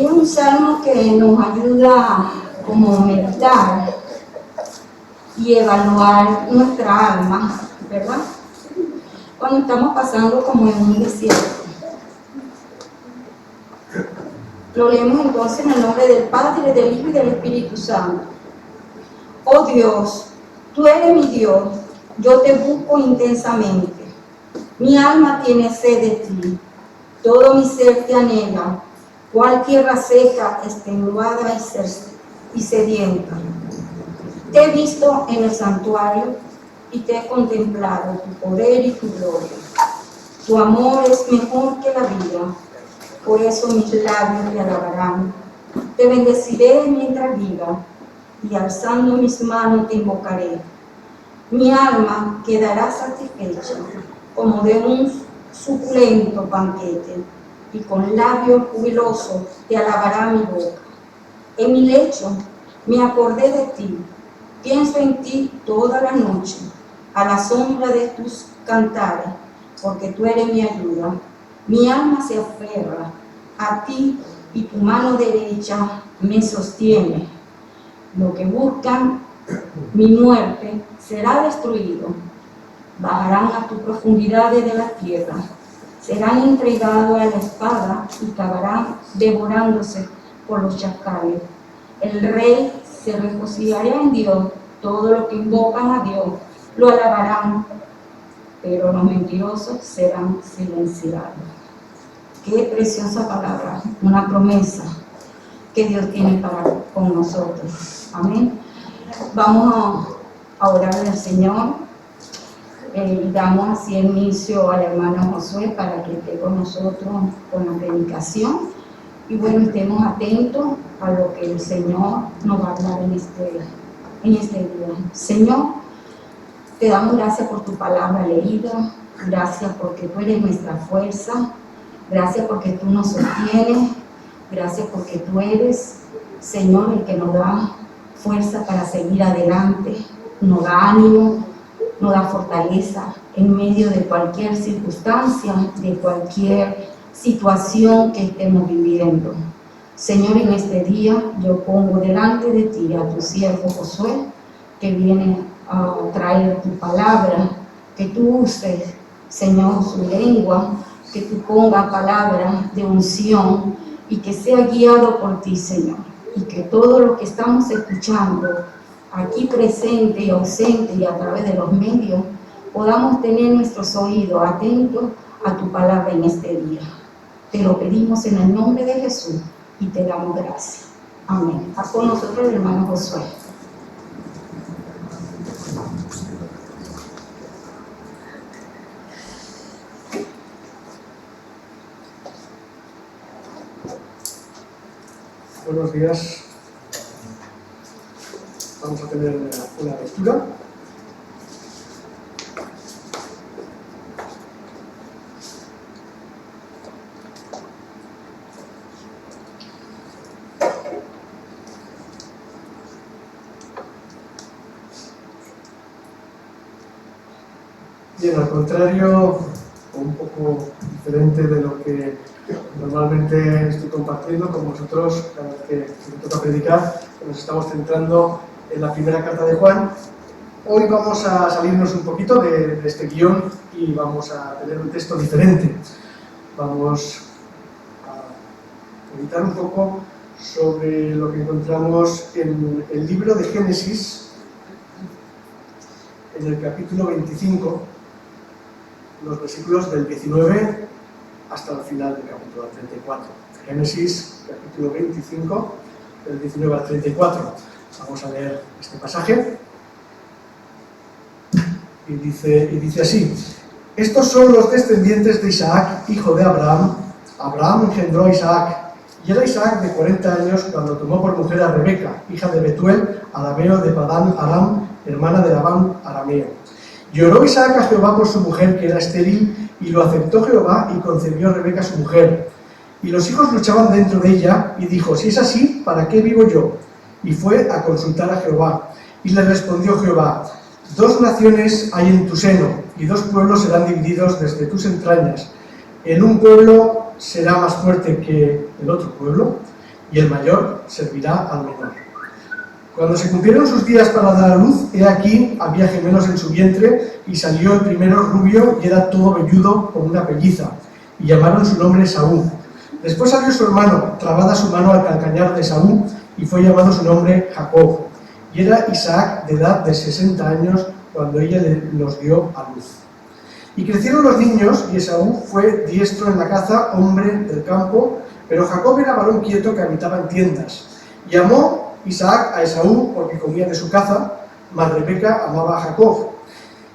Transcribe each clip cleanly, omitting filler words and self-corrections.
Y es un salmo que nos ayuda como a meditar y evaluar nuestra alma, ¿verdad? Cuando estamos pasando como en un desierto. Lo leemos entonces en el nombre del Padre, del Hijo y del Espíritu Santo. Oh Dios, tú eres mi Dios, yo te busco intensamente. Mi alma tiene sed de ti, todo mi ser te anhela, cual tierra seca, extenuada y sedienta. Te he visto en el santuario y te he contemplado tu poder y tu gloria. Tu amor es mejor que la vida, por eso mis labios te alabarán. Te bendeciré mientras viva y alzando mis manos te invocaré. Mi alma quedará satisfecha como de un suculento banquete, y con labios jubilosos te alabará mi boca. En mi lecho me acordé de ti, pienso en ti toda la noche, a la sombra de tus cantares, porque tú eres mi ayuda. Mi alma se aferra a ti y tu mano derecha me sostiene. Lo que buscan mi muerte será destruido. Bajarán a tus profundidades de la tierra, serán entregados a la espada y acabarán devorándose por los chacales. El rey se regocijará en Dios, todos los que invocan a Dios lo alabarán, pero los mentirosos serán silenciados. Qué preciosa palabra, una promesa que Dios tiene con nosotros. Amén. Vamos a orar al Señor. Damos así inicio al hermano Josué para que esté con nosotros con la predicación. Y bueno, estemos atentos a lo que el Señor nos va a hablar en este día. Señor, te damos gracias por tu palabra leída, gracias porque tú eres nuestra fuerza, gracias porque tú nos sostienes, gracias porque tú eres, Señor, el que nos da fuerza para seguir adelante, nos da ánimo, nos da fortaleza en medio de cualquier circunstancia, de cualquier situación que estemos viviendo. Señor, en este día yo pongo delante de ti a tu siervo Josué, que viene a traer tu palabra, que tú uses, Señor, su lengua, que tú pongas palabras de unción y que sea guiado por ti, Señor, y que todo lo que estamos escuchando aquí presente y ausente y a través de los medios, podamos tener nuestros oídos atentos a tu palabra en este día. Te lo pedimos en el nombre de Jesús y te damos gracias. Amén. Haz con nosotros el hermano Josué. Buenos días. Vamos a tener una lectura. Bien, al contrario, un poco diferente de lo que normalmente estoy compartiendo con vosotros cada vez que me toca predicar, nos estamos centrando en la primera carta de Juan. Hoy vamos a salirnos un poquito de este guión y vamos a tener un texto diferente. Vamos a meditar un poco sobre lo que encontramos en el libro de Génesis, en el capítulo 25, los versículos del 19 hasta el final del capítulo 34. Génesis, capítulo 25, del 19 al 34. Vamos a leer este pasaje. Y dice así: estos son los descendientes de Isaac, hijo de Abraham. Abraham engendró a Isaac, y era Isaac de 40 años cuando tomó por mujer a Rebeca, hija de Betuel, arameo de Padán Aram, hermana de Labán arameo. Lloró Isaac a Jehová por su mujer, que era estéril, y lo aceptó Jehová, y concebió Rebeca su mujer. Y los hijos luchaban dentro de ella, y dijo: si es así, ¿para qué vivo yo? Y fue a consultar a Jehová. Y le respondió Jehová: 2 naciones hay en tu seno, y 2 pueblos serán divididos desde tus entrañas. En un pueblo será más fuerte que el otro pueblo, y el mayor servirá al menor. Cuando se cumplieron sus días para dar a luz, he aquí, había gemelos en su vientre, y salió el primero rubio y era todo velludo como una pelliza, y llamaron su nombre Esaú. Después salió su hermano, trabada su mano al calcañar de Esaú, y fue llamado su nombre Jacob. Y era Isaac de edad de 60 años cuando ella los dio a luz. Y crecieron los niños, y Esaú fue diestro en la caza, hombre del campo, pero Jacob era varón quieto que habitaba en tiendas. Y amó Isaac a Esaú porque comía de su caza, mas Rebeca amaba a Jacob.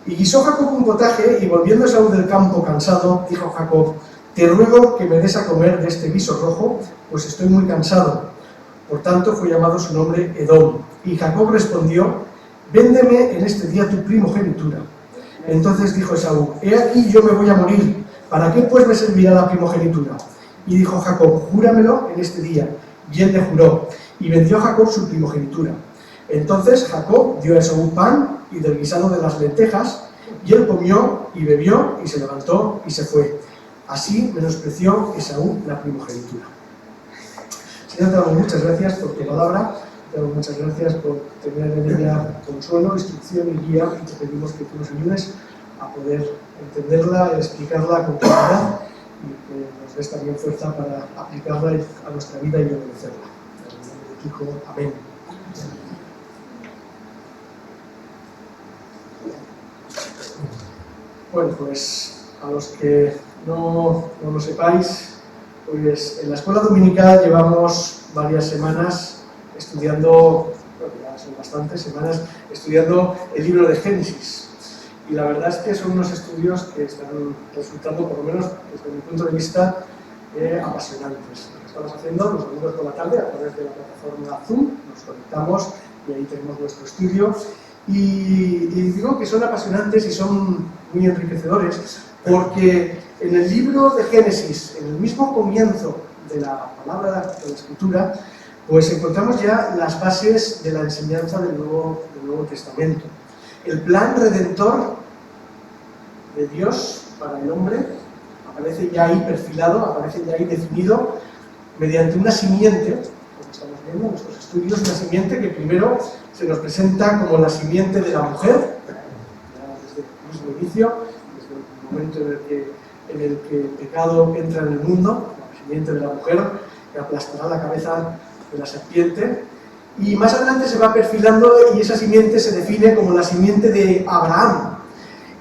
Y guisó Jacob un potaje, y volviendo Esaú del campo cansado, dijo Jacob: te ruego que me des a comer de este guiso rojo, pues estoy muy cansado. Por tanto fue llamado su nombre Edom. Y Jacob respondió: véndeme en este día tu primogenitura. Entonces dijo Esaú: he aquí yo me voy a morir, ¿para qué pues me servirá la primogenitura? Y dijo Jacob: júramelo en este día. Y él le juró, y vendió Jacob su primogenitura. Entonces Jacob dio a Esaú pan y del guisado de las lentejas, y él comió y bebió, y se levantó y se fue. Así menospreció Esaú la primogenitura. Señor, te damos muchas gracias por tu palabra, te damos muchas gracias por tener en ella consuelo, instrucción y guía, y te pedimos que tú nos ayudes a poder entenderla, explicarla con claridad, y que nos des también fuerza para aplicarla a nuestra vida y obedecerla. En el nombre de tu Hijo, amén. Bueno, pues a los que no lo sepáis, pues en la escuela dominical llevamos varias semanas estudiando, bueno, ya son bastantes semanas, estudiando el libro de Génesis. Y la verdad es que son unos estudios que están resultando, por lo menos desde mi punto de vista, apasionantes. Lo que estamos haciendo los domingos por la tarde a través de la plataforma Zoom, nos conectamos y ahí tenemos nuestro estudio. Y digo que son apasionantes y son muy enriquecedores porque en el libro de Génesis, en el mismo comienzo de la palabra de la Escritura, pues encontramos ya las bases de la enseñanza del Nuevo Testamento. El plan redentor de Dios para el hombre aparece ya ahí perfilado, aparece ya ahí definido mediante una simiente, como estamos viendo en nuestros estudios, una simiente que primero se nos presenta como la simiente de la mujer, ya desde el mismo inicio, desde el momento en el que el pecado entra en el mundo, la simiente de la mujer que aplastará la cabeza de la serpiente, y más adelante se va perfilando y esa simiente se define como la simiente de Abraham,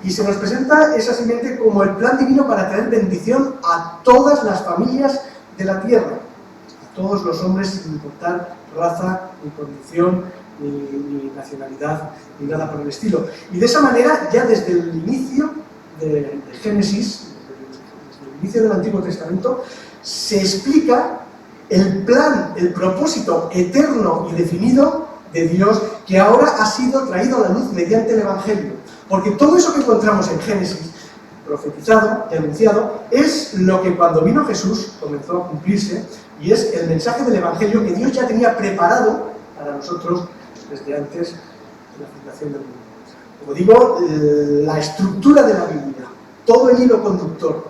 y se nos presenta esa simiente como el plan divino para traer bendición a todas las familias de la tierra, a todos los hombres sin importar raza, ni condición, ni nacionalidad, ni nada por el estilo. Y de esa manera, ya desde el inicio de Génesis, desde el inicio del Antiguo Testamento, se explica el plan, el propósito eterno y definido de Dios, que ahora ha sido traído a la luz mediante el Evangelio. Porque todo eso que encontramos en Génesis, profetizado y anunciado, es lo que cuando vino Jesús comenzó a cumplirse, y es el mensaje del Evangelio que Dios ya tenía preparado para nosotros desde antes de la fundación del mundo. Como digo, la estructura de la Biblia, todo el hilo conductor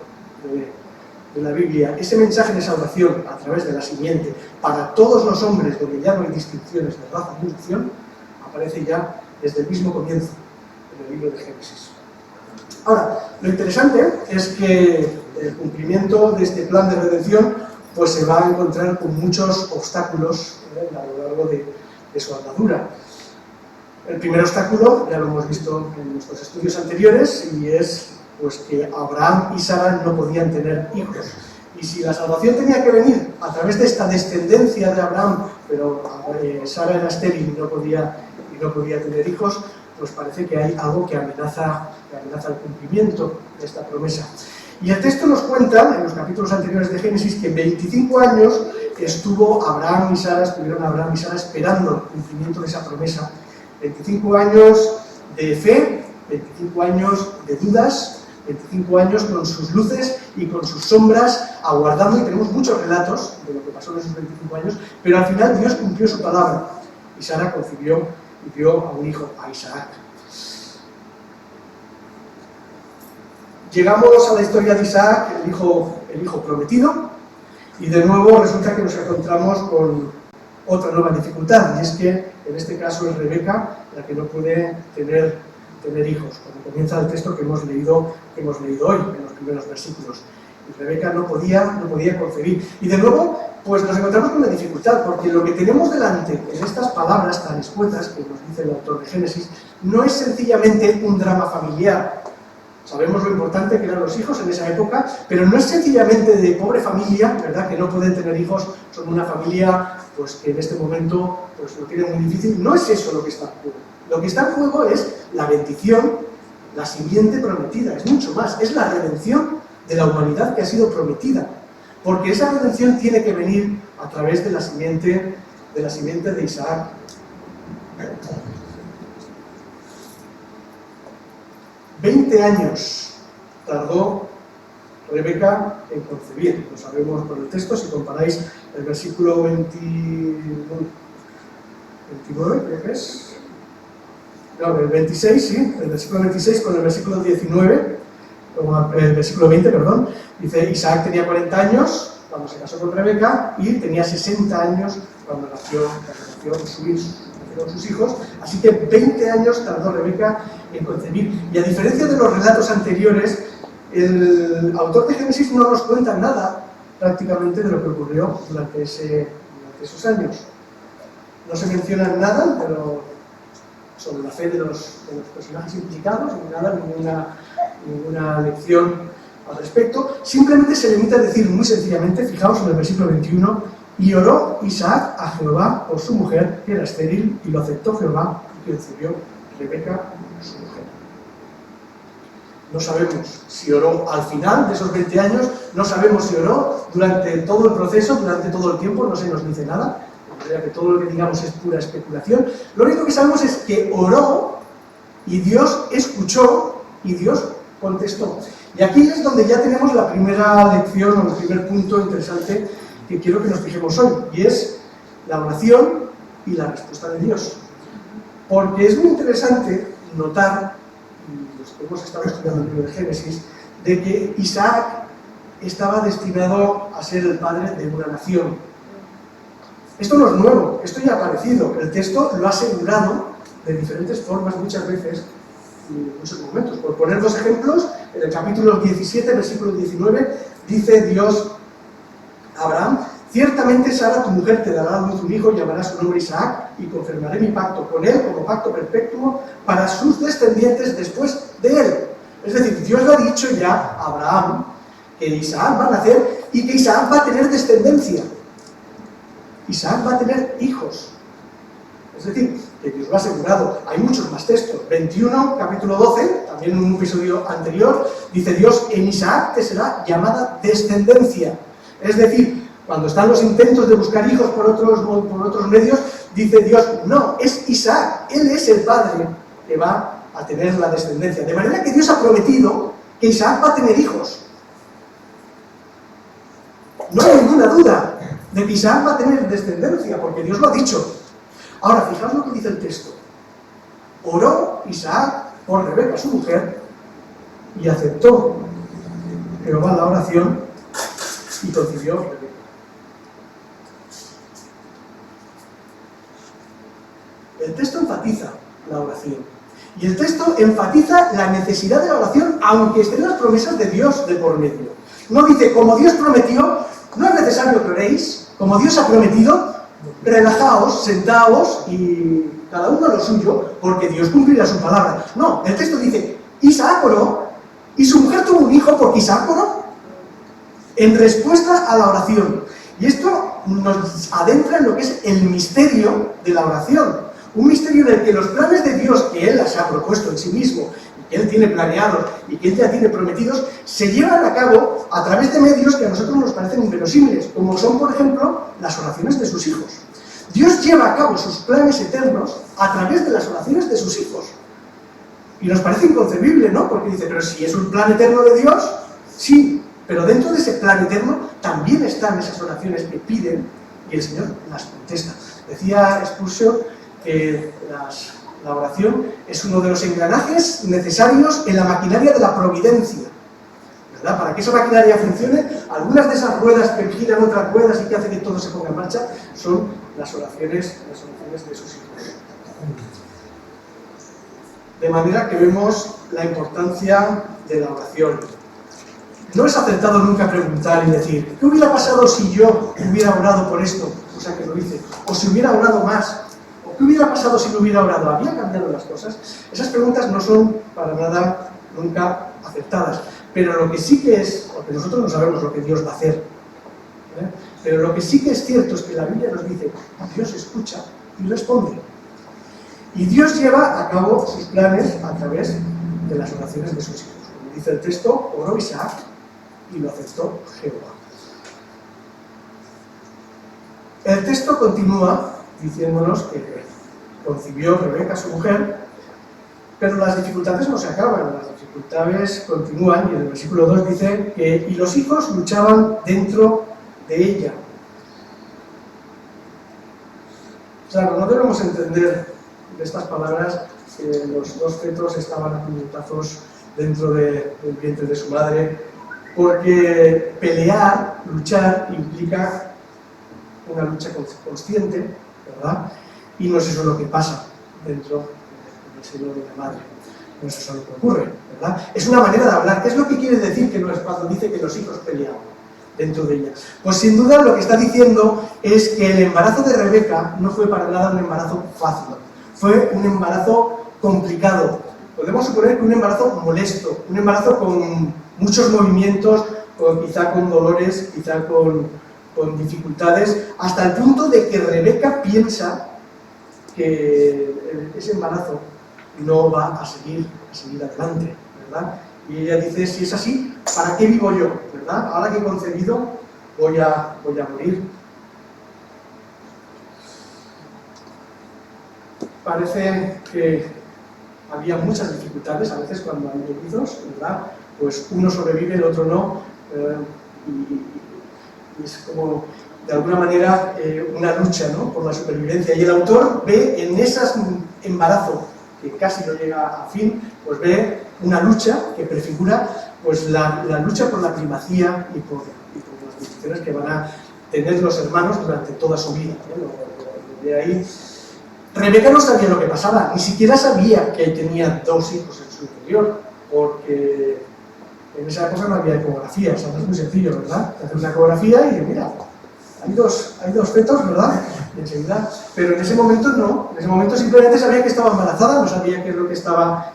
de la Biblia, ese mensaje de salvación a través de la simiente para todos los hombres, donde ya no hay distinciones de raza ni nación, aparece ya desde el mismo comienzo en el libro de Génesis. Ahora, lo interesante es que el cumplimiento de este plan de redención pues se va a encontrar con muchos obstáculos a lo largo de su andadura. El primer obstáculo, ya lo hemos visto en nuestros estudios anteriores, y es pues que Abraham y Sara no podían tener hijos. Y si la salvación tenía que venir a través de esta descendencia de Abraham, pero Sara era estéril y no podía tener hijos, pues parece que hay algo que amenaza el cumplimiento de esta promesa. Y el texto nos cuenta, en los capítulos anteriores de Génesis, que 25 años estuvieron Abraham y Sara esperando el cumplimiento de esa promesa. 25 años de fe, 25 años de dudas, 25 años con sus luces y con sus sombras, aguardando, y tenemos muchos relatos de lo que pasó en esos 25 años, pero al final Dios cumplió su palabra, y Sara concibió y dio a un hijo, a Isaac. Llegamos a la historia de Isaac, el hijo prometido, Y de nuevo resulta que nos encontramos con otra nueva dificultad, y es que en este caso es Rebeca la que no puede tener hijos, como comienza el texto que hemos leído hoy, en los primeros versículos. Y Rebeca no podía concebir. Y de nuevo, pues nos encontramos con una dificultad, porque lo que tenemos delante en estas palabras tan escuetas que nos dice el autor de Génesis no es sencillamente un drama familiar. Sabemos lo importante que eran los hijos en esa época, pero no es sencillamente de pobre familia, ¿verdad?, que no pueden tener hijos, son una familia pues que en este momento pues lo tiene muy difícil. No es eso lo que está en juego. Lo que está en juego es la bendición, la simiente prometida, es mucho más, es la redención de la humanidad que ha sido prometida, porque esa redención tiene que venir a través de la simiente de Isaac. 20 años tardó Rebeca en concebir, lo sabemos por el texto. Si comparáis el versículo 29, creo que es, no, el 26, sí, el versículo 26 con el versículo 19, o el versículo 20, perdón, dice: Isaac tenía 40 años cuando se casó con Rebeca y tenía 60 años cuando nacieron sus hijos, así que 20 años tardó Rebeca en concebir. Y a diferencia de los relatos anteriores, el autor de Génesis no nos cuenta nada prácticamente de lo que ocurrió durante esos años. No se menciona nada sobre la fe de los personajes implicados, ni nada, ninguna lección al respecto. Simplemente se limita a decir muy sencillamente, fijaos en el versículo 21, y oró Isaac a Jehová por su mujer, que era estéril, y lo aceptó Jehová, y concibió Rebeca, su mujer. No sabemos si oró al final de esos 20 años, no sabemos si oró durante todo el proceso, durante todo el tiempo, no se nos dice nada, de manera que todo lo que digamos es pura especulación. Lo único que sabemos es que oró, y Dios escuchó, y Dios contestó. Y aquí es donde ya tenemos la primera lección, o el primer punto interesante que quiero que nos fijemos hoy, y es la oración y la respuesta de Dios. Porque es muy interesante notar, los que hemos estado estudiando el libro de Génesis, de que Isaac estaba destinado a ser el padre de una nación. Esto no es nuevo, esto ya ha aparecido, el texto lo ha asegurado de diferentes formas muchas veces y en muchos momentos. Por poner dos ejemplos, en el capítulo 17, versículo 19, dice Dios a Abraham: ciertamente Sara, tu mujer, te dará a luz un hijo, llamará su nombre Isaac, y confirmaré mi pacto con él como pacto perpetuo para sus descendientes después de él. Es decir, Dios le ha dicho ya a Abraham que Isaac va a nacer y que Isaac va a tener descendencia. Isaac va a tener hijos. Es decir, que Dios lo ha asegurado. Hay muchos más textos. 21, capítulo 12, también en un episodio anterior, dice Dios: en Isaac te será llamada descendencia. Es decir, cuando están los intentos de buscar hijos por otros medios, dice Dios: no, es Isaac, él es el padre que va a tener la descendencia. De manera que Dios ha prometido que Isaac va a tener hijos. No hay ninguna duda de que Isaac va a tener descendencia, porque Dios lo ha dicho. Ahora, fijaos lo que dice el texto. Oró Isaac por Rebeca, su mujer, y aceptó Jehová la oración y concibió Rebeca. El texto enfatiza la oración. Y el texto enfatiza la necesidad de la oración, aunque estén las promesas de Dios de por medio. No dice: como Dios prometió, no es necesario que oréis. Como Dios ha prometido, relajaos, sentaos y cada uno a lo suyo, porque Dios cumplirá su palabra. No, el texto dice: Isaac oró y su mujer tuvo un hijo porque Isaac oró, en respuesta a la oración. Y esto nos adentra en lo que es el misterio de la oración. Un misterio en el que los planes de Dios que Él se ha propuesto en sí mismo, y que Él tiene planeados y que Él ya tiene prometidos, se llevan a cabo a través de medios que a nosotros nos parecen inverosímiles, como son, por ejemplo, las oraciones de sus hijos. Dios lleva a cabo sus planes eternos a través de las oraciones de sus hijos. Y nos parece inconcebible, ¿no? Porque dice: pero si es un plan eterno de Dios, sí, pero dentro de ese plan eterno también están esas oraciones que piden y el Señor las contesta. Decía Spurgeon que la oración es uno de los engranajes necesarios en la maquinaria de la providencia, ¿verdad? Para que esa maquinaria funcione, algunas de esas ruedas que giran otras ruedas y que hacen que todo se ponga en marcha son las oraciones de sus hijos. De manera que vemos la importancia de la oración. No es acertado nunca preguntar y decir, ¿qué hubiera pasado si yo hubiera orado por esto? O sea, que lo hice. O si hubiera orado más. ¿O qué hubiera pasado si no hubiera orado? ¿Habría cambiado las cosas? Esas preguntas no son para nada nunca aceptadas. Pero lo que sí que es, porque nosotros no sabemos lo que Dios va a hacer, pero lo que sí que es cierto es que la Biblia nos dice, Dios escucha y responde. Y Dios lleva a cabo sus planes a través de las oraciones de sus hijos. Como dice el texto, oró Isaac y lo aceptó Jehová. El texto continúa diciéndonos que concibió Rebeca, su mujer, pero las dificultades no se acaban, las dificultades continúan, y en el versículo 2 dice que y los hijos luchaban dentro de ella. Claro, no debemos entender de estas palabras que los dos fetos estaban a puñetazos dentro del vientre de su madre, porque pelear, luchar, implica una lucha consciente, ¿verdad? Y no es eso lo que pasa dentro del seno de la madre. No es eso lo que ocurre, ¿verdad? Es una manera de hablar. ¿Qué es lo que quiere decir que no es cuando dice que los hijos peleaban dentro de ella? Pues sin duda lo que está diciendo es que el embarazo de Rebeca no fue para nada un embarazo fácil. Fue un embarazo complicado. Podemos suponer que un embarazo molesto, un embarazo con muchos movimientos, quizá con dolores, quizá con dificultades, hasta el punto de que Rebeca piensa que ese embarazo no va a seguir adelante, ¿verdad? Y ella dice, si es así, ¿para qué vivo yo? ¿Verdad? Ahora que he concebido, voy a morir. Parece que había muchas dificultades, a veces cuando hay mellizos, ¿verdad? Pues uno sobrevive, el otro no, y es como, de alguna manera, una lucha, ¿no?, por la supervivencia. Y el autor ve en ese embarazo, que casi no llega a fin, pues ve una lucha que prefigura pues, la lucha por la primacía y por las decisiones que van a tener los hermanos durante toda su vida. Lo ve ahí. Rebeca no sabía lo que pasaba, ni siquiera sabía que tenía dos hijos en su interior, porque en esa época no había ecografía, o sea, no es muy sencillo, ¿verdad? Te haces una ecografía y mira, hay dos fetos, ¿verdad? Y enseguida, pero en ese momento no, en ese momento simplemente sabía que estaba embarazada, no sabía qué es lo que estaba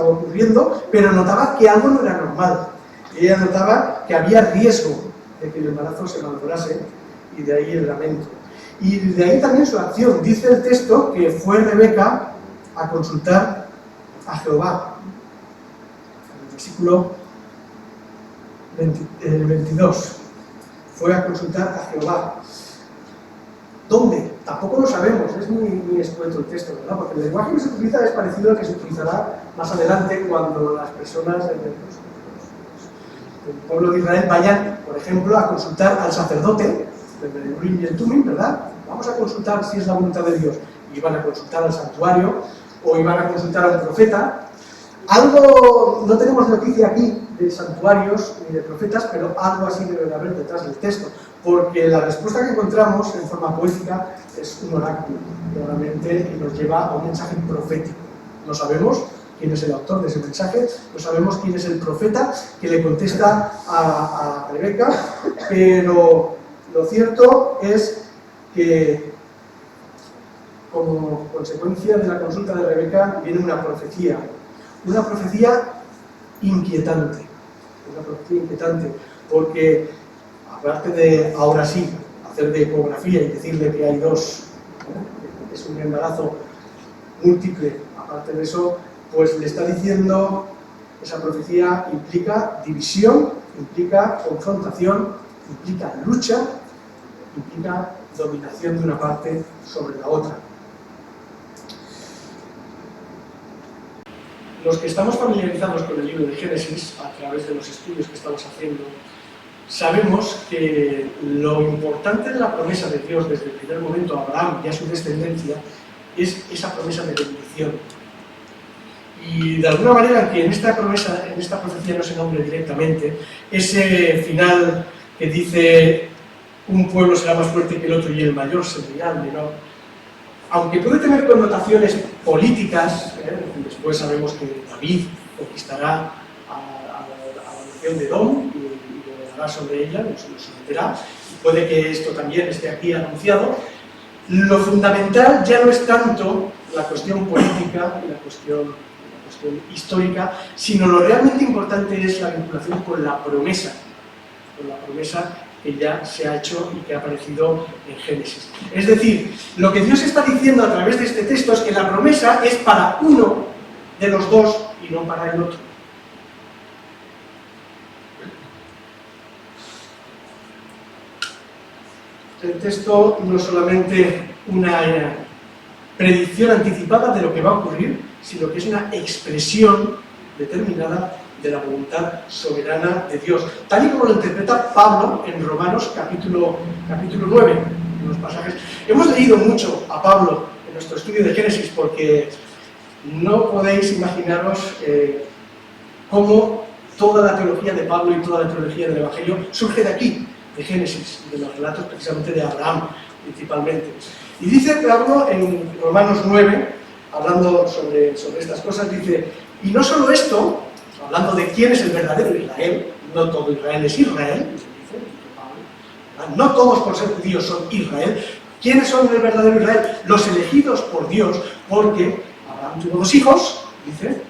ocurriendo, pero notaba que algo no era normal. Y ella notaba que había riesgo de que el embarazo se malograse, y de ahí el lamento. Y de ahí también su acción. Dice el texto que fue Rebeca a consultar a Jehová. En el versículo 22. Fue a consultar a Jehová. ¿Dónde? Tampoco lo sabemos, es muy escueto el texto, ¿verdad? Porque el lenguaje que se utiliza es parecido al que se utilizará más adelante cuando las personas del pueblo de Israel vayan, por ejemplo, a consultar al sacerdote, el Urim y el Tumim, ¿verdad? Vamos a consultar si es la voluntad de Dios. Y iban a consultar al santuario, o iban a consultar a un profeta. Algo, no tenemos noticia aquí de santuarios ni de profetas, pero algo así debe de haber detrás del texto, porque la respuesta que encontramos en forma poética es un oráculo, claramente, y nos lleva a un mensaje profético. No sabemos quién es el autor de ese mensaje, no sabemos quién es el profeta que le contesta a Rebeca, pero lo cierto es que como consecuencia de la consulta de Rebeca viene una profecía inquietante, porque aparte de, ahora sí, hacer de ecografía y decirle que hay dos, que es un embarazo múltiple, aparte de eso, pues le está diciendo, esa profecía implica división, implica confrontación, implica lucha, implica dominación de una parte sobre la otra. Los que estamos familiarizados con el libro de Génesis, a través de los estudios que estamos haciendo, sabemos que lo importante de la promesa de Dios desde el primer momento a Abraham y a su descendencia es esa promesa de bendición. Y de alguna manera, aunque en esta promesa, en esta profecía no se nombre directamente, ese final que dice un pueblo será más fuerte que el otro y el mayor servirá al menor, aunque puede tener connotaciones políticas, después sabemos que David conquistará a la nación de Edom y gobernará sobre ella, lo someterá, y puede que esto también esté aquí anunciado. Lo fundamental ya no es tanto la cuestión política y la cuestión histórica, sino lo realmente importante es la vinculación con la promesa que ya se ha hecho y que ha aparecido en Génesis. Es decir, lo que Dios está diciendo a través de este texto es que la promesa es para uno de los dos y no para el otro. El texto no es solamente una predicción anticipada de lo que va a ocurrir, sino que es una expresión determinada de la voluntad soberana de Dios, tal y como lo interpreta Pablo en Romanos capítulo 9, en los pasajes. Hemos leído mucho a Pablo en nuestro estudio de Génesis porque no podéis imaginaros cómo toda la teología de Pablo y toda la teología del Evangelio surge de aquí, de Génesis, de los relatos precisamente de Abraham, principalmente. Y dice Pablo en Romanos 9, hablando sobre estas cosas, dice, y no solo esto, hablando de quién es el verdadero Israel, no todo Israel es Israel, dice Pablo, no todos por ser judíos son Israel. ¿Quiénes son el verdadero Israel? Los elegidos por Dios, porque Abraham tuvo 2 hijos, dice,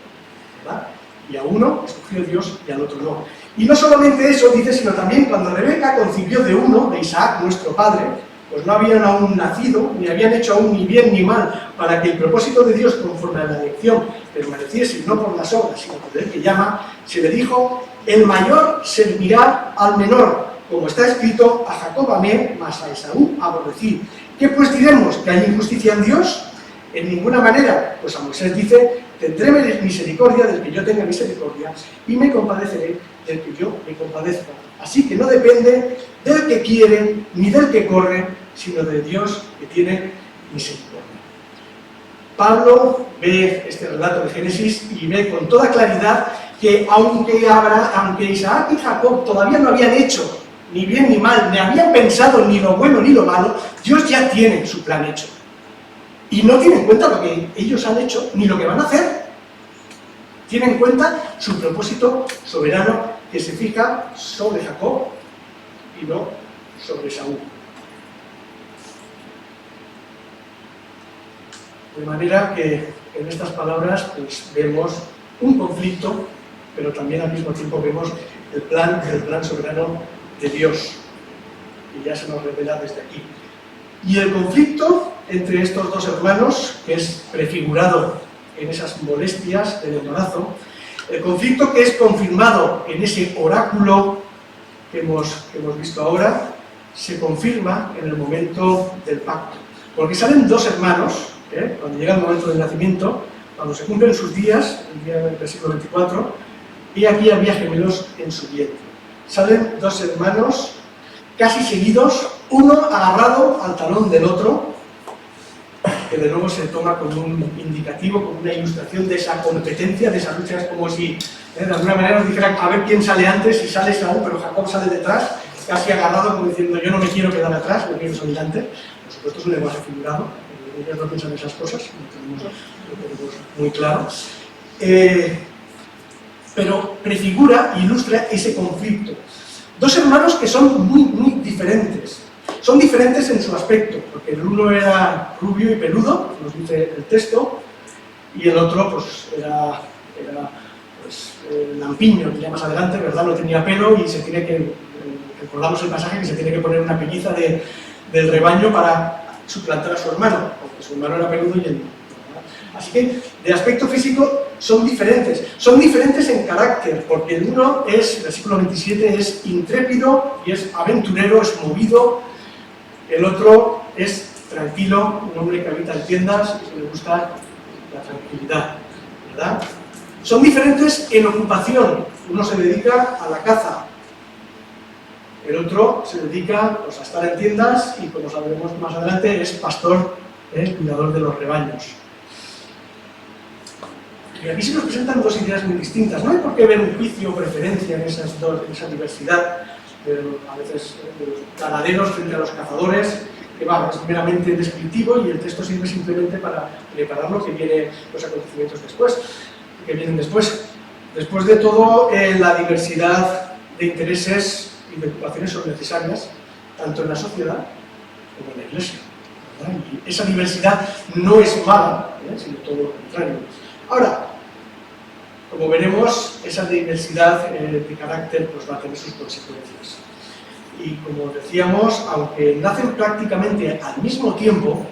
¿verdad? Y a uno escogió Dios y al otro no. Y no solamente eso, dice, sino también cuando Rebeca concibió de uno, de Isaac, nuestro padre, pues no habían aún nacido, ni habían hecho aún ni bien ni mal, para que el propósito de Dios, conforme a la elección, permaneciese no por las obras, sino por el que llama, se le dijo, el mayor servirá al menor, como está escrito, a Jacob amé, mas a Esaú aborrecí. ¿Qué pues diremos? ¿Que hay injusticia en Dios? En ninguna manera. Pues a Moisés dice, tendré misericordia del que yo tenga misericordia, y me compadeceré del que yo me compadezca. Así que no depende del que quiere, ni del que corre, sino de Dios que tiene misericordia. Pablo ve este relato de Génesis y ve con toda claridad que aunque Isaac y Jacob todavía no habían hecho ni bien ni mal, ni habían pensado ni lo bueno ni lo malo, Dios ya tiene su plan hecho. Y no tiene en cuenta lo que ellos han hecho ni lo que van a hacer. Tiene en cuenta su propósito soberano que se fija sobre Jacob y no sobre Saúl. De manera que en estas palabras pues, vemos un conflicto, pero también al mismo tiempo vemos el plan soberano de Dios, que ya se nos revela desde aquí. Y el conflicto entre estos dos hermanos, que es prefigurado en esas molestias del embarazo, el conflicto que es confirmado en ese oráculo que hemos visto ahora, se confirma en el momento del pacto. Porque salen 2 hermanos, cuando llega el momento del nacimiento, cuando se cumplen sus días, el día del versículo 24, y aquí había gemelos en su vientre. Salen 2 hermanos casi seguidos, uno agarrado al talón del otro, que de nuevo se toma como un indicativo, como una ilustración de esa competencia, de esa lucha. Es como si de alguna manera nos dijeran a ver quién sale antes, y sale Saúl, pero Jacob sale detrás, casi agarrado, como diciendo yo no me quiero quedar atrás, yo quiero salir delante. Por supuesto es un lenguaje figurado, ellos no piensan esas cosas, lo tenemos muy claro. Pero prefigura e ilustra ese conflicto. 2 hermanos que son muy diferentes. Son diferentes en su aspecto, porque el uno era rubio y peludo, nos dice el texto, y el otro pues era pues, lampiño, que ya más adelante, ¿verdad? No tenía pelo y se tiene que, recordamos el pasaje, que se tiene que poner una pelliza del rebaño para suplantar a su hermano, porque su hermano era peludo y él no. Así que de aspecto físico son diferentes en carácter, porque el uno es, versículo 27, es intrépido y es aventurero, es movido. El otro es tranquilo, un hombre que habita en tiendas y que le gusta la tranquilidad, ¿verdad? Son diferentes en ocupación. Uno se dedica a la caza, el otro se dedica pues, a estar en tiendas y, como sabremos más adelante, es pastor, cuidador de los rebaños. Y aquí se nos presentan dos ideas muy distintas. No hay por qué ver un juicio o preferencia en esa diversidad, a veces de los ganaderos frente a los cazadores, que es meramente descriptivo y el texto sirve simplemente para preparar lo que viene, los acontecimientos que vienen después. Después de todo, la diversidad de intereses y de ocupaciones son necesarias, tanto en la sociedad como en la Iglesia, ¿verdad? Y esa diversidad no es mala, sino todo lo contrario. Ahora, como veremos, esa diversidad de carácter pues, va a tener sus consecuencias. Y como decíamos, aunque nacen prácticamente al mismo tiempo,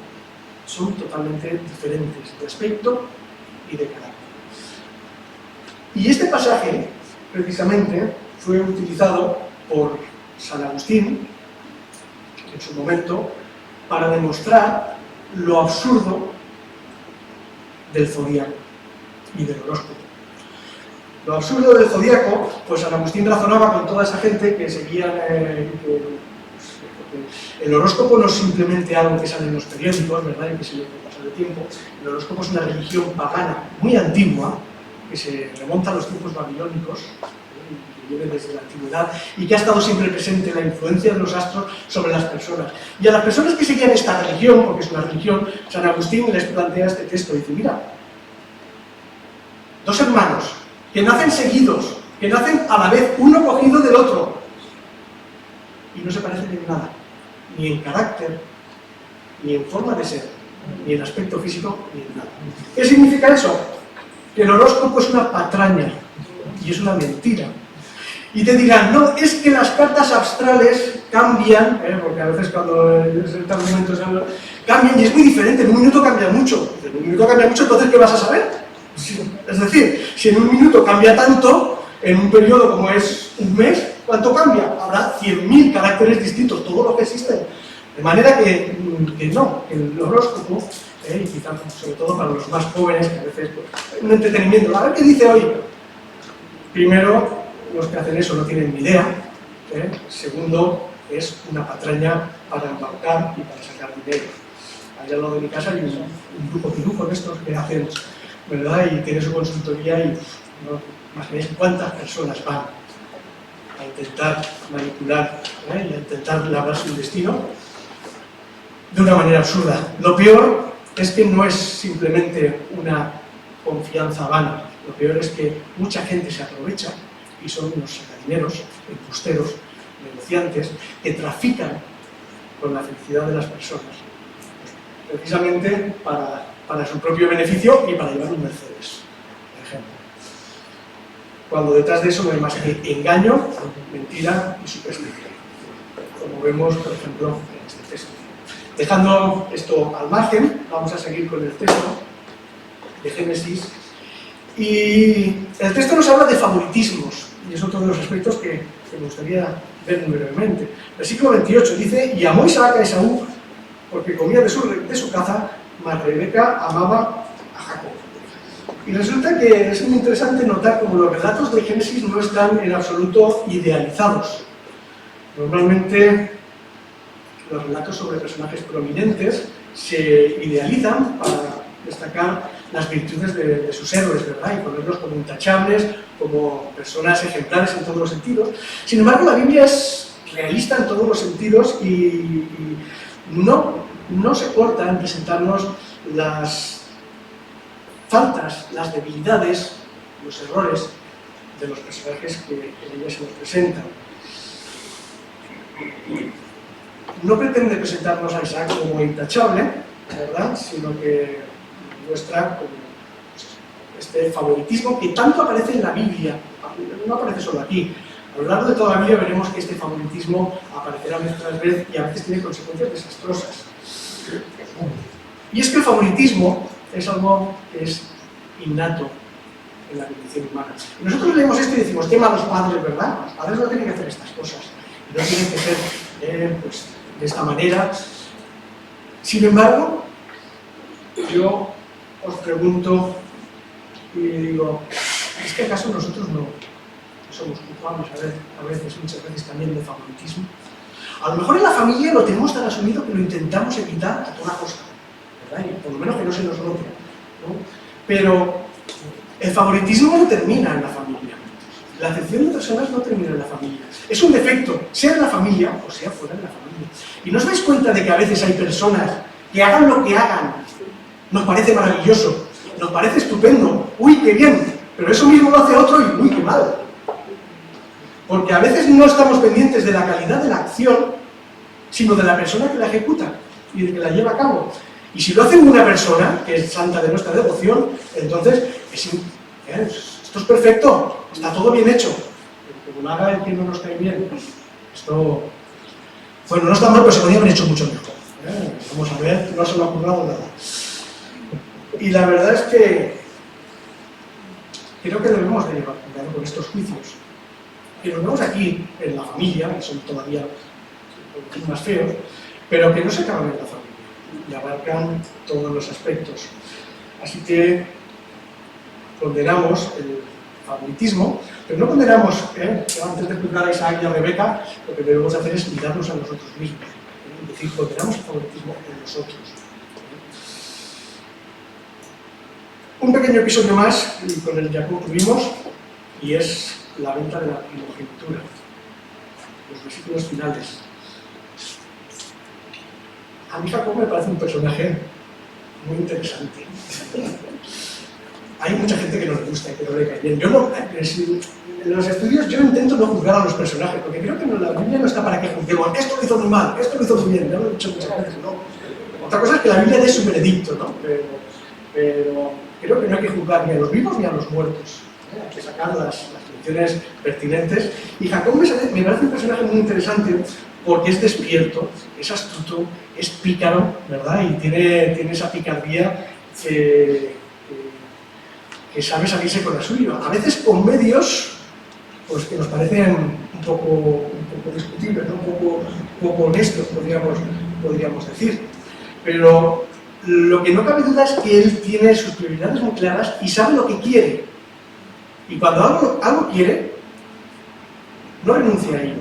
son totalmente diferentes de aspecto y de carácter. Y este pasaje, precisamente, fue utilizado por San Agustín, en su momento, para demostrar lo absurdo del zodíaco y del horóscopo. Lo absurdo del zodíaco, pues San Agustín razonaba con toda esa gente que seguía el horóscopo no es simplemente algo que sale en los periódicos, ¿verdad? Y que se lee con paso de tiempo. El horóscopo es una religión pagana muy antigua, que se remonta a los tiempos babilónicos, que viene desde la antigüedad, y que ha estado siempre presente la influencia de los astros sobre las personas. Y a las personas que seguían esta religión, porque es una religión, San Agustín les plantea este texto y dice, mira, dos hermanos que nacen seguidos, que nacen a la vez uno cogido del otro, y no se parecen en nada, ni en carácter, ni en forma de ser, ni en aspecto físico, ni en nada. ¿Qué significa eso? Que el horóscopo es una patraña, y es una mentira. Y te dirán, no, es que las cartas astrales cambian, porque a veces cuando en tal momento cambian, y es muy diferente, en un minuto cambia mucho. En un minuto cambia mucho, entonces ¿qué vas a saber? Es decir, si en un minuto cambia tanto, en un periodo como es un mes, ¿cuánto cambia? Habrá 100.000 caracteres distintos, todo lo que existe. De manera que no, que el horóscopo, y quizás sobre todo para los más jóvenes, que a veces pues, un entretenimiento, a ver qué dice hoy. Primero, los que hacen eso no tienen ni idea. Segundo, es una patraña para embaucar y para sacar dinero. Allá al lado de mi casa hay un grupo pirujo de estos que hacen, ¿verdad? Y tiene su consultoría y no imagináis cuántas personas van a intentar manipular y a intentar labrar su destino de una manera absurda. Lo peor es que no es simplemente una confianza vana, lo peor es que mucha gente se aprovecha y son unos sacadineros, embusteros, negociantes, que trafican con la felicidad de las personas, precisamente para su propio beneficio y para llevar un Mercedes, por ejemplo. Cuando detrás de eso no hay más que engaño, mentira y superstición, como vemos, por ejemplo, en este texto. Dejando esto al margen, vamos a seguir con el texto de Génesis. Y el texto nos habla de favoritismos, y es otro de los aspectos que me gustaría ver muy brevemente. Versículo 28 dice, y amó Isaac a Esaú, porque comía de su caza, mas Rebeca amaba a Jacob. Y resulta que es muy interesante notar cómo los relatos de Génesis no están en absoluto idealizados. Normalmente los relatos sobre personajes prominentes se idealizan para destacar las virtudes de sus héroes, ¿verdad? Y ponerlos como intachables, como personas ejemplares en todos los sentidos. Sin embargo, la Biblia es realista en todos los sentidos y no se corta en presentarnos las faltas, las debilidades, los errores de los personajes que en ella se nos presentan. No pretende presentarnos a Isaac como intachable, ¿verdad? Sino que muestra como este favoritismo que tanto aparece en la Biblia, no aparece solo aquí. A lo largo de toda la Biblia veremos que este favoritismo aparecerá vez tras vez y a veces tiene consecuencias desastrosas. Y es que el favoritismo es algo que es innato en la condición humana. Y nosotros leemos esto y decimos, qué malos padres, ¿verdad? Los padres no tienen que hacer estas cosas, no tienen que ser pues, de esta manera. Sin embargo, yo os pregunto y digo, ¿es que acaso nosotros no somos culpables muchas veces también de favoritismo? A lo mejor en la familia lo tenemos tan asumido que lo intentamos evitar a toda costa, ¿verdad? Y por lo menos que no se nos note, ¿no? Pero El favoritismo no termina en la familia. La acepción de personas no termina en la familia. Es un defecto, sea en la familia o sea fuera de la familia. ¿Y no os dais cuenta de que a veces hay personas que hagan lo que hagan? Nos parece maravilloso, nos parece estupendo, uy, qué bien, pero eso mismo lo hace otro y uy, qué mal. Porque a veces no estamos pendientes de la calidad de la acción, sino de la persona que la ejecuta y de que la lleva a cabo. Y si lo hace una persona, que es santa de nuestra devoción, entonces esto es perfecto, está todo bien hecho. Pero como lo haga el que no nos cae bien, esto, bueno, no está mal, pero se podría haber hecho mucho mejor. Vamos a ver, no se me ha ocurrido nada. Y la verdad es que creo que debemos de llevar cuidado con estos juicios. Que los vemos aquí en la familia, que son todavía un poquito más feos, pero que no se acaban en la familia y abarcan todos los aspectos. Así que condenamos el favoritismo, pero no condenamos, antes de juzgar a Isaac y a Rebeca, lo que debemos hacer es mirarnos a nosotros mismos. Es decir, condenamos el favoritismo en nosotros. Un pequeño episodio más, y con el ya concluimos, y es la venta de la primogenitura. Los versículos finales. A mí Jacob me parece un personaje muy interesante. Hay mucha gente que no le gusta y que no le cae bien. Yo no, en los estudios yo intento no juzgar a los personajes, porque creo que la Biblia no está para que juzguemos. Esto lo hizo muy mal, esto lo hizo muy bien. Ya lo he dicho muchas veces, ¿no? Otra cosa es que la Biblia dé su veredicto, ¿no? Pero creo que no hay que juzgar ni a los vivos ni a los muertos. Hay que sacar las lecciones pertinentes. Y Jacob me parece un personaje muy interesante porque es despierto, es astuto, es pícaro, ¿verdad? Y tiene esa picardía que sabe salirse con la suya. A veces con medios pues, que nos parecen un poco discutibles, ¿no? un poco honestos, podríamos decir. Pero lo que no cabe duda es que él tiene sus prioridades muy claras y sabe lo que quiere. Y cuando algo quiere, no renuncia a ello.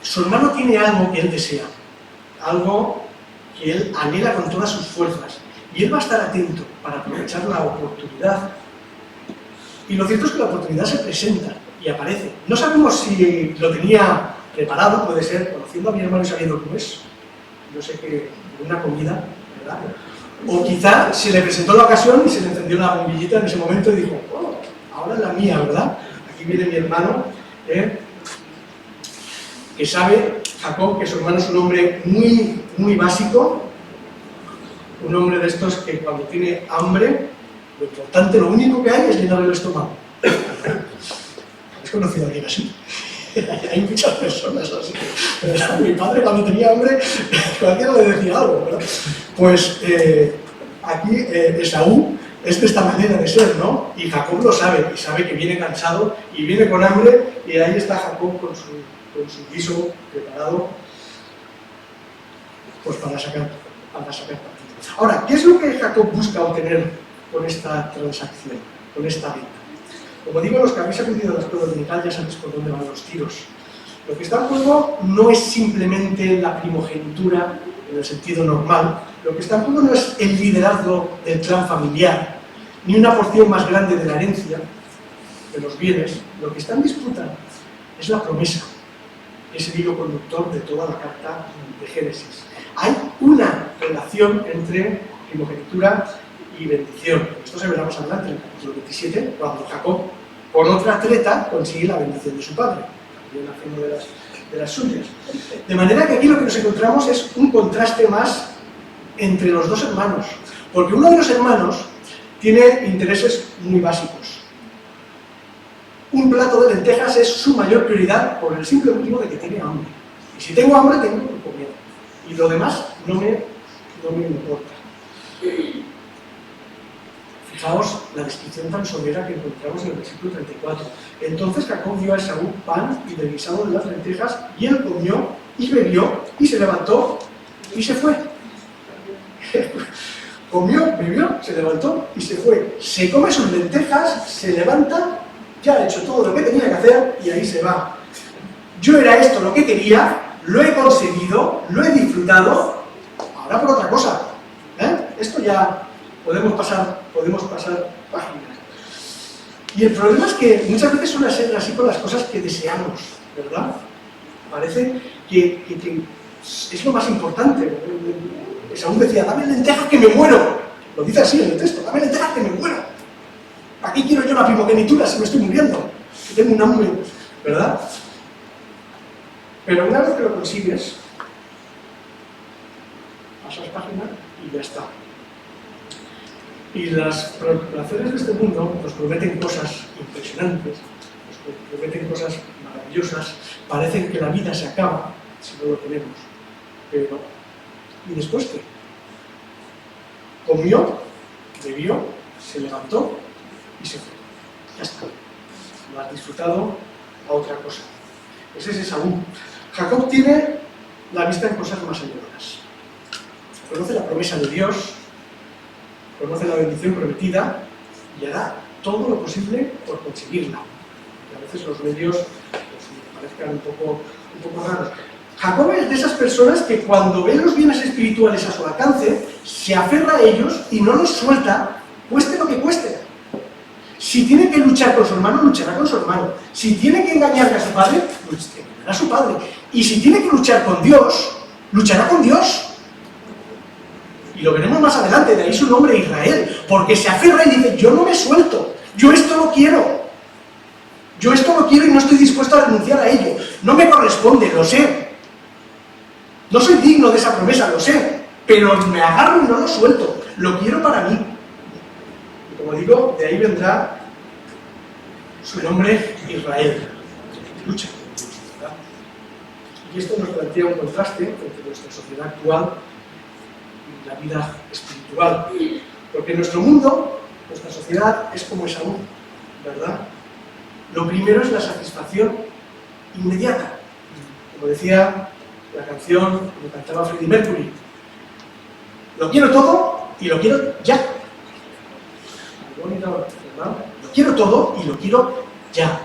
Su hermano tiene algo que él desea, algo que él anhela con todas sus fuerzas. Y él va a estar atento para aprovechar la oportunidad. Y lo cierto es que la oportunidad se presenta y aparece. No sabemos si lo tenía preparado, puede ser, conociendo a mi hermano y sabiendo cómo es. Yo sé que una comida, ¿verdad? O quizá se le presentó la ocasión y se le encendió una bombillita en ese momento y dijo, oh, ahora es la mía, ¿verdad? Aquí viene mi hermano, que sabe, Jacob, que su hermano es un hombre muy básico, un hombre de estos que cuando tiene hambre, lo importante, lo único que hay es llenar el estómago. ¿Has conocido a alguien así? Hay muchas personas así. Mi padre cuando tenía hambre, cualquiera le decía algo, ¿verdad? Pues aquí Esaú es de esta manera de ser, ¿no? Y Jacob lo sabe, y sabe que viene cansado y viene con hambre, y ahí está Jacob con su guiso preparado pues para sacar partido. Ahora, ¿qué es lo que Jacob busca obtener con esta transacción, con esta venta? Como digo, los que habéis aprendido las pruebas de Mical ya sabéis por dónde van los tiros. Lo que está en juego no es simplemente la primogenitura en el sentido normal, lo que está en juego no es el liderazgo del clan familiar, ni una porción más grande de la herencia, de los bienes. Lo que está en disputa es la promesa, es el hilo conductor de toda la carta de Génesis. Hay una relación entre primogenitura y bendición. Esto se verá más adelante en el capítulo 27, cuando Jacob, con otra treta, consigue la bendición de su padre, también haciendo de las suyas. De manera que aquí lo que nos encontramos es un contraste más entre los dos hermanos, porque uno de los hermanos tiene intereses muy básicos. Un plato de lentejas es su mayor prioridad por el simple motivo de que tiene hambre. Y si tengo hambre, tengo que comer. Y lo demás no me importa. Fijaos la descripción tan somera que encontramos en el versículo 34. Entonces Jacob dio a Esaú pan y del guisado de las lentejas, y él comió y bebió y se levantó y se fue. Comió, bebió, se levantó y se fue. Se come sus lentejas, se levanta, ya ha hecho todo lo que tenía que hacer y ahí se va. Yo era esto lo que quería, lo he conseguido, lo he disfrutado, ahora por otra cosa. Esto ya podemos pasar podemos pasar páginas. Y el problema es que muchas veces suele ser así con las cosas que deseamos, ¿verdad? Parece que es lo más importante. Esaú decía, dame lentejas que me muero. Lo dice así en el texto, dame lentejas que me muero. ¿Para qué quiero yo la primogenitura si me estoy muriendo? Si tengo un hambre, ¿verdad? Pero una vez que lo consigues, pasas página y ya está. Y las placeres de este mundo nos prometen cosas impresionantes, nos prometen cosas maravillosas, parecen que la vida se acaba si no lo tenemos. Pero, ¿y después qué? Comió, bebió, se levantó y se fue. Ya está. Lo has disfrutado a otra cosa. Ese es Esaú. Jacob tiene la vista en cosas más elevadas. Conoce la promesa de Dios, conoce la bendición prometida y hará todo lo posible por conseguirla. Y a veces los medios pues, parezcan un poco raros. Jacob es de esas personas que cuando ve los bienes espirituales a su alcance, se aferra a ellos y no los suelta, cueste lo que cueste. Si tiene que luchar con su hermano, luchará con su hermano. Si tiene que engañar a su padre, engañará a su padre. Y si tiene que luchar con Dios, luchará con Dios. Y lo veremos más adelante, de ahí su nombre Israel, porque se aferra y dice, yo no me suelto, yo esto lo quiero. Yo esto lo quiero y no estoy dispuesto a renunciar a ello. No me corresponde, lo sé. No soy digno de esa promesa, lo sé, pero me agarro y no lo suelto. Lo quiero para mí. Y como digo, de ahí vendrá su nombre Israel. Lucha. ¿Verdad? Y esto nos plantea un contraste entre nuestra sociedad actual y la vida espiritual. Porque nuestro mundo, nuestra sociedad, es como Esaú, ¿verdad? Lo primero es la satisfacción inmediata. Como decía la canción que cantaba Freddie Mercury, lo quiero todo y lo quiero ya. Muy bonito, ¿verdad? Lo quiero todo y lo quiero ya.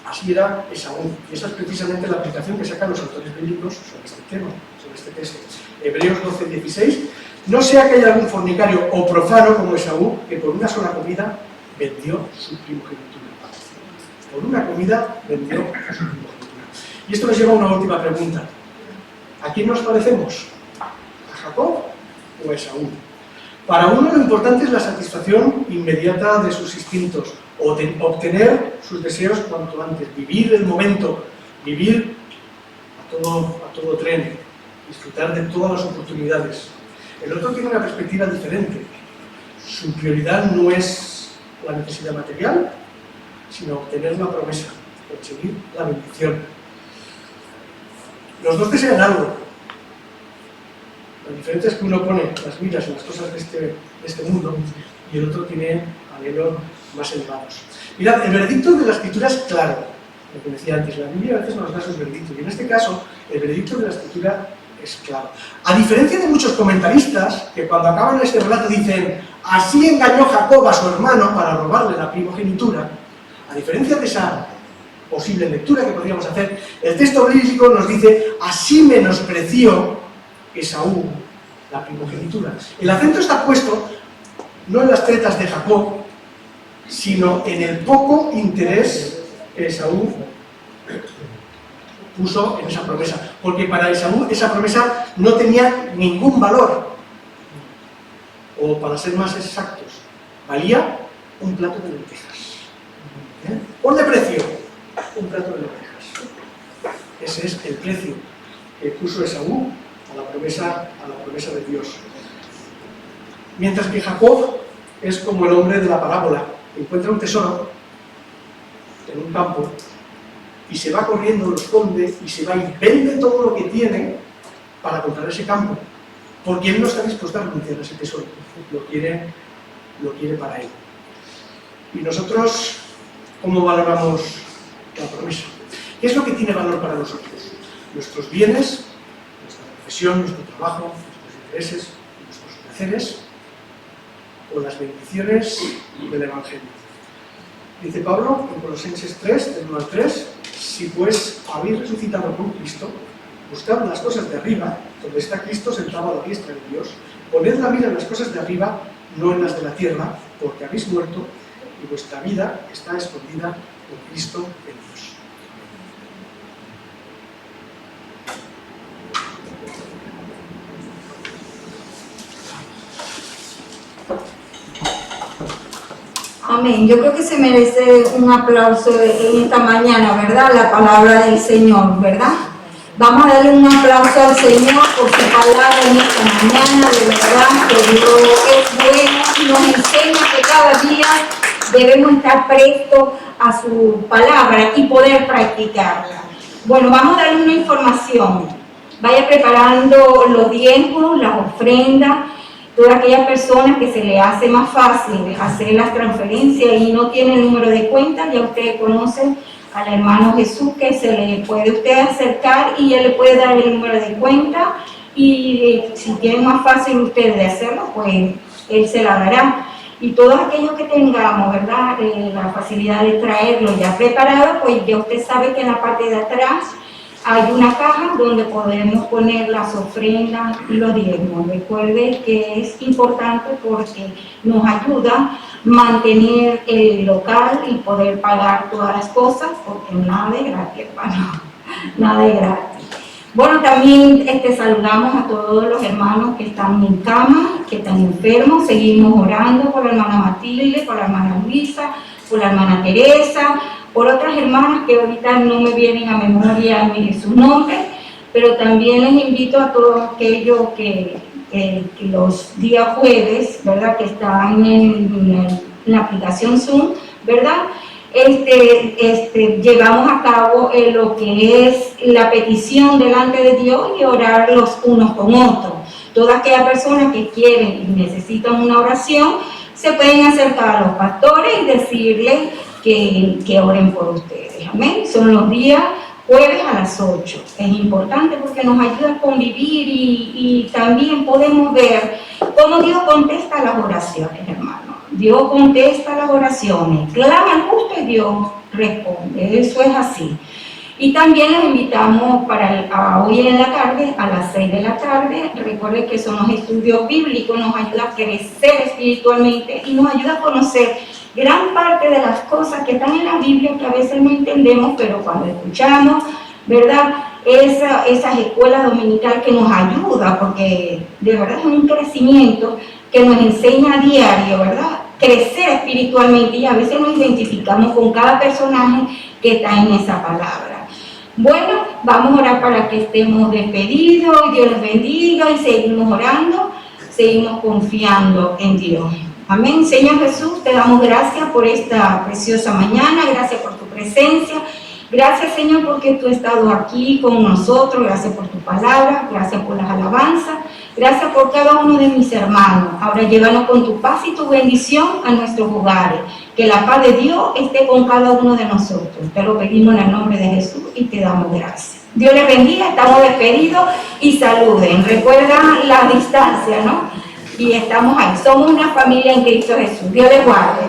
Así era Esaú, y esa es precisamente la aplicación que sacan los autores bíblicos sobre este tema, sobre este texto. Hebreos 12:16, no sea que haya algún fornicario o profano como Esaú, que por una sola comida vendió su primogenitura. Por una comida vendió su primogenitura. Y esto nos lleva a una última pregunta. ¿A quién nos parecemos? ¿A Jacob o a Esaú? Para uno lo importante es la satisfacción inmediata de sus instintos, o de obtener sus deseos cuanto antes, vivir el momento, vivir a todo tren, disfrutar de todas las oportunidades. El otro tiene una perspectiva diferente. Su prioridad no es la necesidad material, sino obtener la promesa, conseguir la bendición. Los dos desean algo. La diferencia es que uno pone las miras en las cosas de este mundo y el otro tiene anhelos más elevados. Mirad, el veredicto de la Escritura es claro, lo que decía antes, la Biblia a veces nos da sus veredictos, y en este caso, el veredicto de la Escritura es claro. A diferencia de muchos comentaristas, que cuando acaban este relato dicen, así engañó Jacob a su hermano para robarle la primogenitura, a diferencia de esa posible lectura que podríamos hacer, el texto bíblico nos dice, así menospreció Esaú la primogenitura. El acento está puesto no en las tretas de Jacob, sino en el poco interés que Esaú puso en esa promesa. Porque para Esaú esa promesa no tenía ningún valor. O para ser más exactos, valía un plato de lentejas. Ponle precio, un plato de lentejas. Ese es el precio que puso Esaú a la promesa de Dios. Mientras que Jacob es como el hombre de la parábola, que encuentra un tesoro en un campo y se va corriendo, lo esconde y se va y vende todo lo que tiene para comprar ese campo, porque él no está dispuesto a renunciar a ese tesoro, lo quiere para él. Y nosotros, ¿cómo valoramos la promesa? ¿Qué es lo que tiene valor para nosotros? Nuestros bienes, nuestra profesión, nuestro trabajo, nuestros intereses, nuestros placeres, o las bendiciones del Evangelio. Dice Pablo en Colosenses 3, del 1 al 3, si pues habéis resucitado con Cristo, Buscad las cosas de arriba, donde está Cristo sentado a la diestra de Dios. Poned la mira en las cosas de arriba, no en las de la tierra, porque habéis muerto y vuestra vida está escondida con Cristo en Dios. Amén. Yo creo que se merece un aplauso en esta mañana, ¿verdad? La palabra del Señor, ¿verdad? Vamos a darle un aplauso al Señor por su palabra en esta mañana, de verdad, que Dios es bueno y nos enseña que cada día debemos estar prestos a su palabra y poder practicarla. Bueno, vamos a darle una información. Vaya preparando los diezmos, las ofrendas. Todas aquellas personas que se le hace más fácil hacer las transferencias y no tiene el número de cuenta, ya ustedes conocen al hermano Jesús, que se le puede usted acercar y él le puede dar el número de cuenta, y si tiene más fácil ustedes de hacerlo, pues él se la dará. Y todos aquellos que tengamos, ¿verdad?, la facilidad de traerlo ya preparado, pues ya usted sabe que en la parte de atrás hay una caja donde podemos poner las ofrendas y los diezmos. Recuerde que es importante porque nos ayuda a mantener el local y poder pagar todas las cosas, porque nada es gratis, hermano, nada es gratis. Bueno, también saludamos a todos los hermanos que están en cama, que están enfermos. Seguimos orando por la hermana Matilde, por la hermana Luisa, por la hermana Teresa, por otras hermanas que ahorita no me vienen a memoria ni sus nombres, pero también les invito a todos aquellos que los días jueves, ¿verdad?, que están en la aplicación Zoom, ¿verdad?, llevamos a cabo lo que es la petición delante de Dios y orar los unos con otros. Todas aquellas personas que quieren y necesitan una oración se pueden acercar a los pastores y decirles que oren por ustedes. Amén. Son los días jueves a las 8. Es importante porque nos ayuda a convivir y también podemos ver cómo Dios contesta las oraciones, hermano. Dios contesta las oraciones. Clama al justo y Dios responde. Eso es así. Y también los invitamos para hoy en la tarde, a las 6 de la tarde. Recuerden que son los estudios bíblicos, nos ayuda a crecer espiritualmente y nos ayuda a conocer gran parte de las cosas que están en la Biblia que a veces no entendemos, pero cuando escuchamos, ¿verdad?, esas escuelas dominicales que nos ayuda, porque de verdad es un crecimiento que nos enseña a diario, ¿verdad?, crecer espiritualmente, y a veces nos identificamos con cada personaje que está en esa palabra. Bueno, vamos a orar para que estemos despedidos, y Dios les bendiga, y seguimos orando, seguimos confiando en Dios. Amén. Señor Jesús, te damos gracias por esta preciosa mañana, gracias por tu presencia, gracias, Señor, porque tú has estado aquí con nosotros, gracias por tu palabra, gracias por las alabanzas, gracias por cada uno de mis hermanos. Ahora llévanos con tu paz y tu bendición a nuestros hogares, que la paz de Dios esté con cada uno de nosotros. Te lo pedimos en el nombre de Jesús y te damos gracias. Dios les bendiga, estamos despedidos y saluden. Recuerda la distancia, ¿no? Y estamos ahí, somos una familia en Cristo Jesús. Dios les guarde.